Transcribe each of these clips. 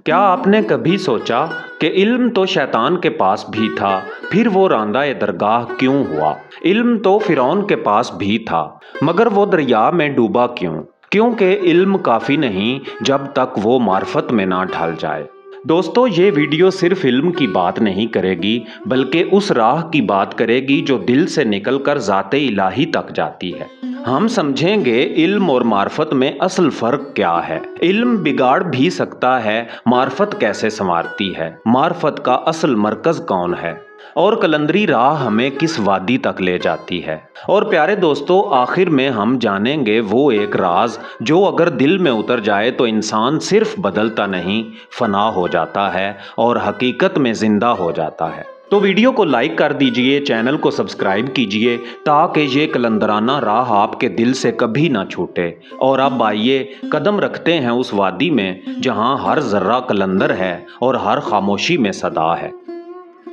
کیا آپ نے کبھی سوچا کہ علم تو شیطان کے پاس بھی تھا، پھر وہ راندہ درگاہ کیوں ہوا؟ علم تو فرعون کے پاس بھی تھا، مگر وہ دریا میں ڈوبا کیوں؟ کیونکہ علم کافی نہیں جب تک وہ معرفت میں نہ ڈھل جائے۔ دوستو، یہ ویڈیو صرف علم کی بات نہیں کرے گی، بلکہ اس راہ کی بات کرے گی جو دل سے نکل کر ذات الہی تک جاتی ہے۔ ہم سمجھیں گے علم اور معرفت میں اصل فرق کیا ہے، علم بگاڑ بھی سکتا ہے، معرفت کیسے سنوارتی ہے، معرفت کا اصل مرکز کون ہے، اور قلندری راہ ہمیں کس وادی تک لے جاتی ہے۔ اور پیارے دوستو، آخر میں ہم جانیں گے وہ ایک راز جو اگر دل میں اتر جائے تو انسان صرف بدلتا نہیں، فنا ہو جاتا ہے اور حقیقت میں زندہ ہو جاتا ہے۔ تو ویڈیو کو لائک کر دیجئے، چینل کو سبسکرائب کیجئے تاکہ یہ قلندرانہ راہ آپ کے دل سے کبھی نہ چھوٹے۔ اور اب آئیے قدم رکھتے ہیں اس وادی میں جہاں ہر ذرہ قلندر ہے اور ہر خاموشی میں صدا ہے۔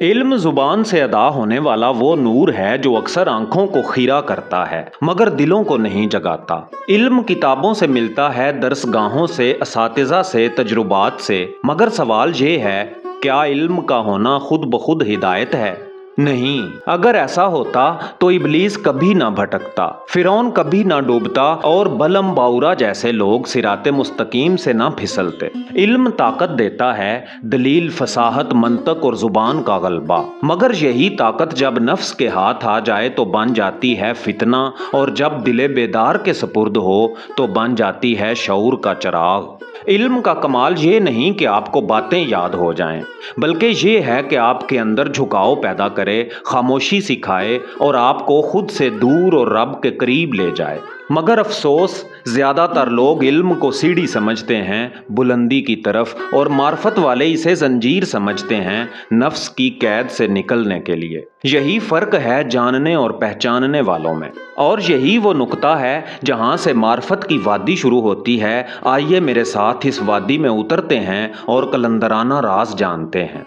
علم زبان سے ادا ہونے والا وہ نور ہے جو اکثر آنکھوں کو خیرہ کرتا ہے مگر دلوں کو نہیں جگاتا۔ علم کتابوں سے ملتا ہے، درس گاہوں سے، اساتذہ سے، تجربات سے، مگر سوال یہ ہے، کیا علم کا ہونا خود بخود ہدایت ہے؟ نہیں۔ اگر ایسا ہوتا تو ابلیس کبھی نہ بھٹکتا، فرعون کبھی نہ ڈوبتا اور بلعم باورا جیسے لوگ صراط مستقیم سے نہ پھسلتے۔ علم طاقت دیتا ہے، دلیل، فصاحت، منطق اور زبان کا غلبہ، مگر یہی طاقت جب نفس کے ہاتھ آ جائے تو بن جاتی ہے فتنہ، اور جب دل بیدار کے سپرد ہو تو بن جاتی ہے شعور کا چراغ۔ علم کا کمال یہ نہیں کہ آپ کو باتیں یاد ہو جائیں، بلکہ یہ ہے کہ آپ کے اندر جھکاؤ پیدا کرے، خاموشی سکھائے اور آپ کو خود سے دور اور رب کے قریب لے جائے۔ مگر افسوس، زیادہ تر لوگ علم کو سیڑھی سمجھتے ہیں بلندی کی طرف، اور معرفت والے اسے زنجیر سمجھتے ہیں نفس کی قید سے نکلنے کے لیے۔ یہی فرق ہے جاننے اور پہچاننے والوں میں، اور یہی وہ نقطہ ہے جہاں سے معرفت کی وادی شروع ہوتی ہے۔ آئیے میرے ساتھ اس وادی میں اترتے ہیں اور قلندرانہ راز جانتے ہیں۔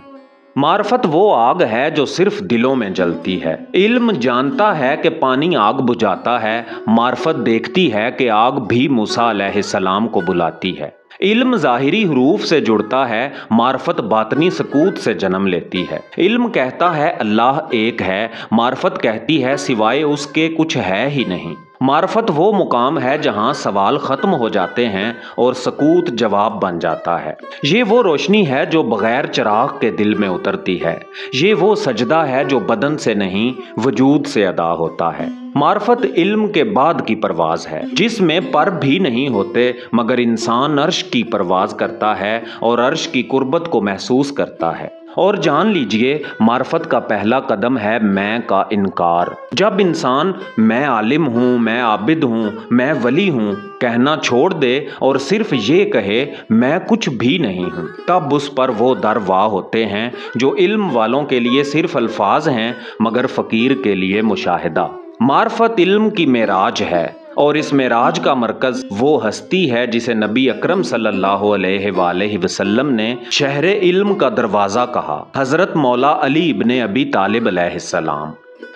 معرفت وہ آگ ہے جو صرف دلوں میں جلتی ہے۔ علم جانتا ہے کہ پانی آگ بجھاتا ہے، معرفت دیکھتی ہے کہ آگ بھی موسیٰ علیہ السلام کو بلاتی ہے۔ علم ظاہری حروف سے جڑتا ہے، معرفت باطنی سکوت سے جنم لیتی ہے۔ علم کہتا ہے اللہ ایک ہے، معرفت کہتی ہے سوائے اس کے کچھ ہے ہی نہیں۔ معرفت وہ مقام ہے جہاں سوال ختم ہو جاتے ہیں اور سکوت جواب بن جاتا ہے۔ یہ وہ روشنی ہے جو بغیر چراغ کے دل میں اترتی ہے۔ یہ وہ سجدہ ہے جو بدن سے نہیں، وجود سے ادا ہوتا ہے۔ معرفت علم کے بعد کی پرواز ہے، جس میں پر بھی نہیں ہوتے، مگر انسان عرش کی پرواز کرتا ہے اور عرش کی قربت کو محسوس کرتا ہے۔ اور جان لیجئے، معرفت کا پہلا قدم ہے میں کا انکار۔ جب انسان میں عالم ہوں، میں عابد ہوں، میں ولی ہوں کہنا چھوڑ دے اور صرف یہ کہے میں کچھ بھی نہیں ہوں، تب اس پر وہ در واہ ہوتے ہیں جو علم والوں کے لیے صرف الفاظ ہیں مگر فقیر کے لیے مشاہدہ۔ معرفت علم کی معراج ہے، اور اس معراج کا مرکز وہ ہستی ہے جسے نبی اکرم صلی اللہ علیہ وآلہ وسلم نے شہر علم کا دروازہ کہا، حضرت مولا علی ابن ابی طالب علیہ السلام۔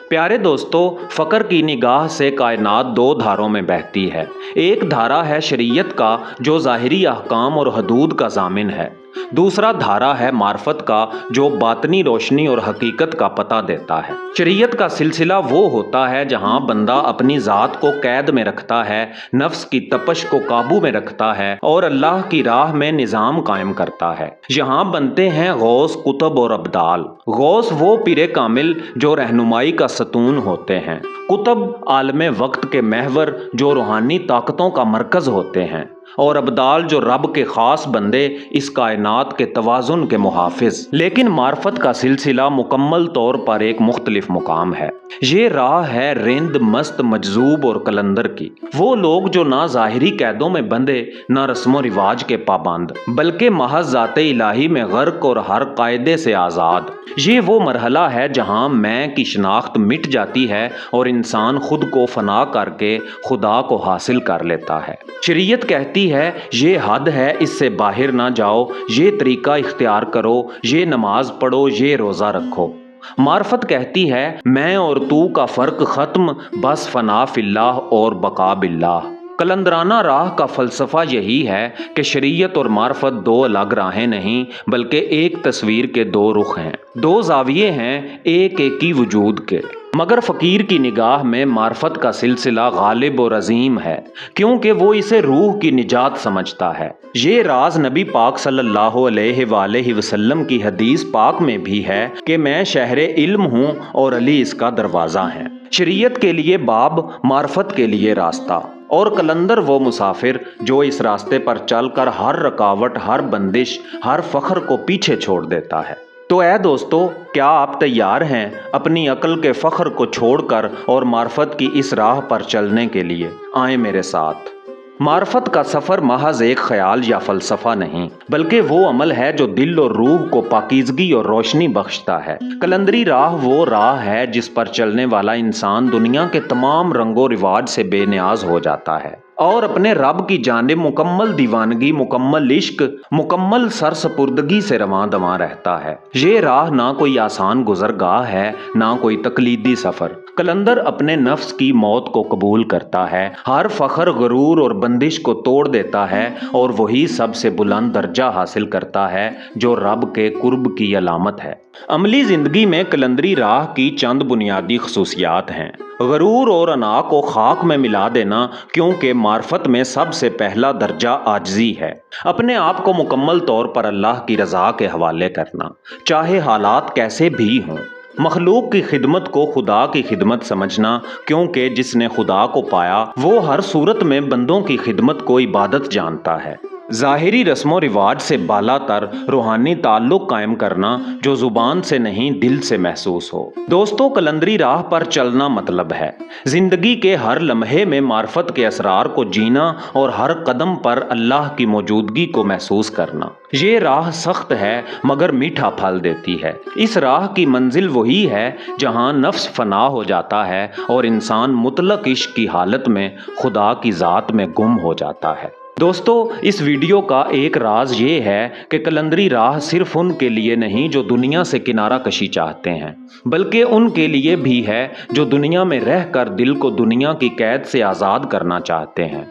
پیارے دوستو، فقر کی نگاہ سے کائنات دو دھاروں میں بہتی ہے۔ ایک دھارا ہے شریعت کا جو ظاہری احکام اور حدود کا ضامن ہے، دوسرا دھارا ہے معرفت کا جو باطنی روشنی اور حقیقت کا پتہ دیتا ہے۔ شریعت کا سلسلہ وہ ہوتا ہے جہاں بندہ اپنی ذات کو قید میں رکھتا ہے، نفس کی تپش کو قابو میں رکھتا ہے اور اللہ کی راہ میں نظام قائم کرتا ہے۔ یہاں بنتے ہیں غوث، قطب اور ابدال۔ غوث وہ پیر کامل جو رہنمائی کا ستون ہوتے ہیں، قطب عالم وقت کے محور جو روحانی طاقتوں کا مرکز ہوتے ہیں، اور ابدال جو رب کے خاص بندے، اس کائنات کے توازن کے محافظ۔ لیکن معرفت کا سلسلہ مکمل طور پر ایک مختلف مقام ہے۔ یہ راہ ہے رند، مست، مجذوب اور قلندر کی۔ وہ لوگ جو نہ ظاہری قیدوں میں بندھے، نہ رسم و رواج کے پابند، بلکہ محض ذات الہی میں غرق اور ہر قاعدے سے آزاد۔ یہ وہ مرحلہ ہے جہاں میں کی شناخت مٹ جاتی ہے اور انسان خود کو فنا کر کے خدا کو حاصل کر لیتا ہے۔ شریعت کہتی ہے یہ حد ہے، اس سے باہر نہ جاؤ، یہ طریقہ اختیار کرو، یہ نماز پڑھو، یہ روزہ رکھو۔ معرفت کہتی ہے میں اور تو کا فرق ختم، بس فنا فی اللہ اور بقا باللہ۔ कलंदराना राह का फ़लसफ़ा यही है कि शरीयत और मार्फत दो अलग राहें नहीं बल्कि एक तस्वीर के दो रुख हैं, दो ज़ाविये हैं एक एक ही वजूद के। मगर फ़कीर की निगाह में मार्फत का सिलसिला गालिब और अजीम है क्योंकि वो इसे रूह की निजात समझता है। ये राज नबी पाक सल्लल्लाहु अलैहि वसल्लम की हदीस पाक में भी है कि मैं शहरे इल्म हूँ और अली इसका दरवाज़ा है। शरीयत के लिए बाब, मार्फत के लिए रास्ता, और कलंदर वो मुसाफिर जो इस रास्ते पर चलकर हर रुकावट, हर बंदिश, हर फख्र को पीछे छोड़ देता है। तो ऐ दोस्तों, क्या आप तैयार हैं अपनी अक्ल के फख्र को छोड़कर और मार्फत की इस राह पर चलने के लिए? आए मेरे साथ। मार्फत का सफ़र महज एक ख्याल या फ़लसफ़ा नहीं बल्कि वो अमल है जो दिल और रूह को पाकीज़गी और रोशनी बख्शता है। कलंदरी राह वो राह है जिस पर चलने वाला इंसान दुनिया के तमाम रंगो रिवाज से बेनियाज हो जाता है और अपने रब की जानिब मुकम्मल दीवानगी, मुकम्मल इश्क, मुकम्मल सरसपुर्दगी से रवां दवां रहता है। ये राह ना कोई आसान गुजरगाह है, ना कोई तकलीदी सफ़र। कलंदर अपने नफ्स की मौत को कबूल करता है, हर फख्र, गरूर और बंदिश को तोड़ देता है और वही सबसे बुलंद दर्जा हासिल करता है जो रब के कुर्ब की अलामत है। अमली ज़िंदगी में कलंदरी राह की चंद बुनियादी खसूसियात हैं। गरूर और अना को खाक में मिला देना, क्योंकि मार्फत में सबसे पहला दर्जा आजिज़ी है। अपने आप को मुकम्मल तौर पर अल्लाह की रज़ा के हवाले करना, चाहे हालात कैसे भी हों। मखलूक की खिदमत को खुदा की खिदमत समझना, क्योंकि जिसने खुदा को पाया वो हर सूरत में बंदों की खिदमत को इबादत जानता है। ज़ाहिरी रस्मो रिवाज से बालातर रूहानी ताल्लुक़ कायम करना जो ज़ुबान से नहीं दिल से महसूस हो। दोस्तों, कलंदरी राह पर चलना मतलब है ज़िंदगी के हर लम्हे में मार्फत के असरार को जीना और हर कदम पर अल्लाह की मौजूदगी को महसूस करना। ये राह सख्त है मगर मीठा फल देती है। इस राह की मंजिल वही है जहाँ नफ्स फना हो जाता है और इंसान मुतलक इश्क की हालत में खुदा की ज़ात में गुम हो जाता है। दोस्तों, इस वीडियो का एक राज ये है कि कलंदरी राह सिर्फ उनके लिए नहीं जो दुनिया से किनारा कशी चाहते हैं, बल्कि उनके लिए भी है जो दुनिया में रहकर दिल को दुनिया की कैद से आज़ाद करना चाहते हैं।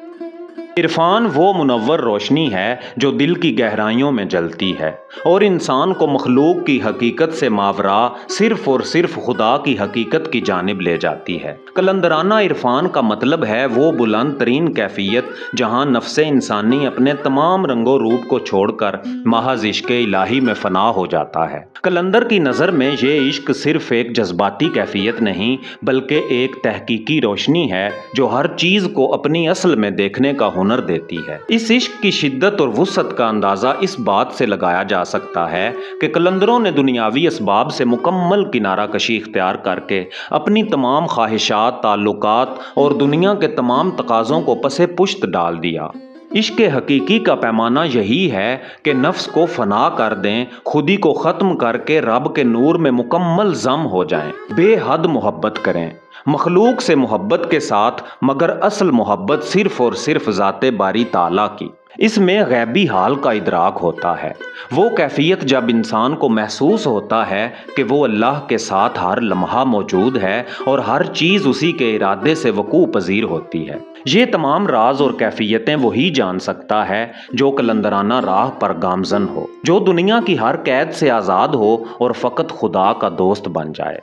इरफान वो मुनव्वर रोशनी है जो दिल की गहराइयों में जलती है और इंसान को मखलूक की हकीकत से मावरा सिर्फ और सिर्फ खुदा की हकीकत की जानिब ले जाती है। कलंदराना इरफान का मतलब है वो बुलंद तरीन कैफियत जहाँ नफ्से इंसानी अपने तमाम रंगो रूप को छोड़कर महज इश्क इलाही में फना हो जाता है। कलंदर की नज़र में ये इश्क सिर्फ एक जज्बाती कैफियत नहीं बल्कि एक तहकीकी रोशनी है जो हर चीज़ को अपनी असल में देखने का हुनर देती है। इस इश्क की शिद्दत और वुसअत का अंदाज़ा इस बात से लगाया जा सकता है कि कलंदरों ने दुनियावी असबाब से मुकम्मल किनारा कशी इख्तियार करके अपनी तमाम ख्वाहिशात, ताल्लुकात और दुनिया के तमाम तकाज़ों को पसे पुश्त डाल दिया। इश्क हकीकी का पैमाना यही है कि नफ्स को फना कर दें, खुदी को ख़त्म करके रब के नूर में मुकम्मल जम हो जाएं, बेहद मोहब्बत करें मखलूक से मोहब्बत के साथ, मगर असल मोहब्बत सिर्फ और सिर्फ ज़ाते बारी ताला की। इसमें गैबी हाल का इदराक होता है, वो कैफियत जब इंसान को महसूस होता है कि वो अल्लाह के साथ हर लम्हा मौजूद है और हर चीज़ उसी के इरादे से वकूअ पजीर होती है। ये तमाम राज और कैफियतें वही जान सकता है जो कलंदराना राह पर गामजन हो, जो दुनिया की हर कैद से आज़ाद हो और फ़कत खुदा का दोस्त बन जाए।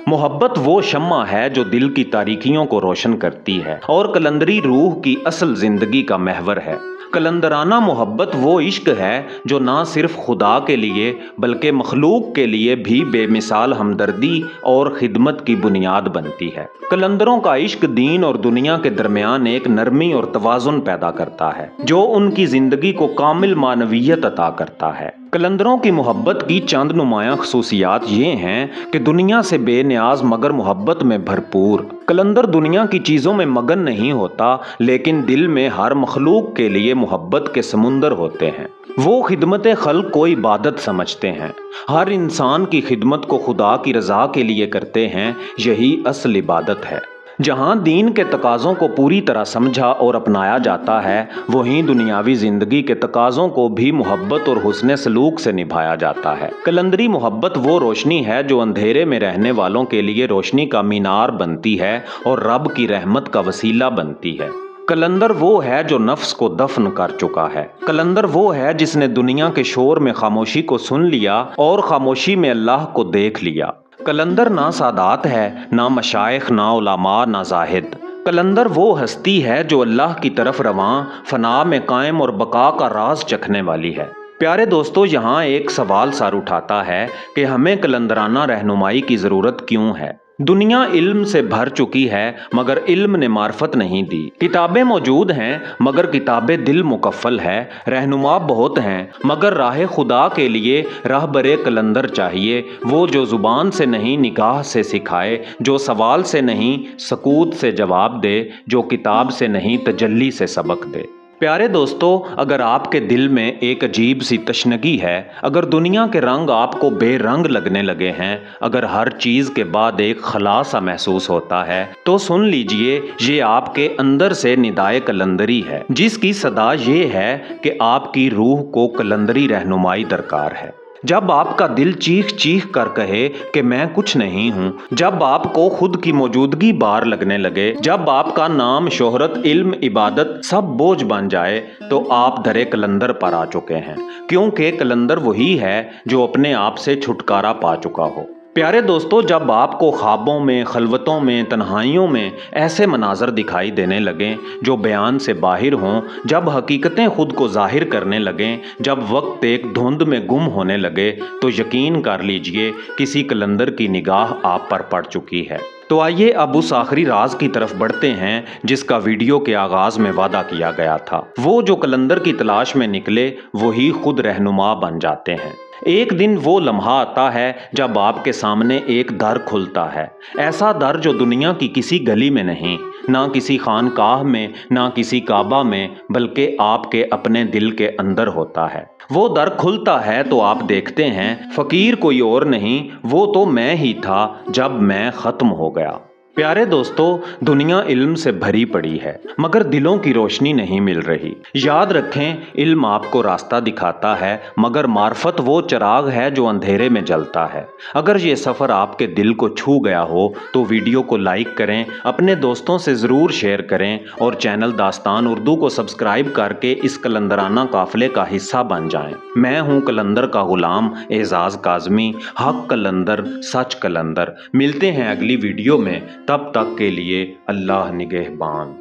मोहब्बत वो शम्मा है जो दिल की तारीकियों को रोशन करती है और कलंदरी रूह की असल ज़िंदगी का महवर है। कलंदराना मोहब्बत वो इश्क है जो ना सिर्फ खुदा के लिए बल्कि मखलूक के लिए भी बेमिसाल हमदर्दी और खिदमत की बुनियाद बनती है। कलंदरों का इश्क दीन और दुनिया के दरमियान एक नरमी और तवाज़ुन पैदा करता है जो उनकी ज़िंदगी को कामिल मानवियत अता करता है। कलंदरों की मोहब्बत की चंद नुमायां खसूसियात ये हैं कि दुनिया से बेनियाज मगर मोहब्बत में भरपूर। कलंदर दुनिया की चीज़ों में मगन नहीं होता लेकिन दिल में हर मखलूक के लिए मोहब्बत के समुंदर होते हैं। वो खिदमत खल्क को इबादत समझते हैं, हर इंसान की खिदमत को खुदा की रज़ा के लिए करते हैं। यही असल इबादत है। जहाँ दीन के तकाज़ों को पूरी तरह समझा और अपनाया जाता है, वहीं दुनियावी ज़िंदगी के तकाज़ों को भी मोहब्बत और हुस्न सलूक से निभाया जाता है। कलंदरी मोहब्बत वो रोशनी है जो अंधेरे में रहने वालों के लिए रोशनी का मीनार बनती है और रब की रहमत का वसीला बनती है। कलंदर वो है जो नफ्स को दफन कर चुका है। कलंदर वो है जिसने दुनिया के शोर में खामोशी को सुन लिया और खामोशी में अल्लाह को देख लिया। कलंदर ना सादात है, ना मशाइख, ना उलमा, ना जाहिद। कलंदर वो हस्ती है जो अल्लाह की तरफ रवां, फना में कायम और बका का राज चखने वाली है। प्यारे दोस्तों, यहाँ एक सवाल सर उठाता है कि हमें कलंदराना रहनुमाई की ज़रूरत क्यों है। दुनिया इल्म से भर चुकी है मगर इल्म ने मार्फत नहीं दी। किताबें मौजूद हैं मगर किताबें दिल मुकफ्फल है। रहनुमा बहुत हैं मगर राह खुदा के लिए रहबरे कलंदर चाहिए, वो जो ज़ुबान से नहीं निगाह से सिखाए, जो सवाल से नहीं सकूत से जवाब दे, जो किताब से नहीं तजल्ली से सबक दे। प्यारे दोस्तों, अगर आपके दिल में एक अजीब सी तशनगी है, अगर दुनिया के रंग आपको बेरंग लगने लगे हैं, अगर हर चीज़ के बाद एक खला सा महसूस होता है, तो सुन लीजिए, ये आपके अंदर से निदाए कलंदरी है, जिसकी सदा ये है कि आपकी रूह को कलंदरी रहनुमाई दरकार है। जब आपका दिल चीख चीख कर कहे कि मैं कुछ नहीं हूँ, जब आपको खुद की मौजूदगी बार लगने लगे, जब आपका नाम, शोहरत, इल्म, इबादत सब बोझ बन जाए, तो आप दरे कलंदर पर आ चुके हैं, क्योंकि कलंदर वही है जो अपने आप से छुटकारा पा चुका हो। प्यारे दोस्तों, जब आपको ख्वाबों में, खलवतों में, तन्हाइयों में ऐसे मनाजर दिखाई देने लगें जो बयान से बाहिर हों, जब हकीकतें खुद को जाहिर करने लगें, जब वक्त एक धुंध में गुम होने लगे, तो यकीन कर लीजिए किसी कलंदर की निगाह आप पर पड़ चुकी है। तो आइए अब उस आखिरी राज की तरफ बढ़ते हैं जिसका वीडियो के आगाज में वादा किया गया था। वो जो कलंदर की तलाश में निकले वही खुद रहनुमा बन जाते हैं। एक दिन वो लम्हा आता है जब आपके सामने एक दर खुलता है, ऐसा दर जो दुनिया की किसी गली में नहीं, ना किसी खानकाह में, ना किसी काबा में, बल्कि आपके अपने दिल के अंदर होता है। वो दर खुलता है तो आप देखते हैं फकीर कोई और नहीं, वो तो मैं ही था जब मैं खत्म हो गया। प्यारे दोस्तों, दुनिया इल्म से भरी पड़ी है मगर दिलों की रोशनी नहीं मिल रही। याद रखें, इल्म आपको रास्ता दिखाता है मगर मार्फत वो चिराग है जो अंधेरे में जलता है। अगर ये सफ़र आपके दिल को छू गया हो तो वीडियो को लाइक करें, अपने दोस्तों से ज़रूर शेयर करें और चैनल दास्तान उर्दू को सब्सक्राइब करके इस कलंदराना काफ़िले का हिस्सा बन जाएं। मैं हूँ कलंदर का गुलाम एजाज़ काज़मी, हक कलंदर, सच कलंदर। मिलते हैं अगली वीडियो में, तब तक के लिए अल्लाह निगहबान।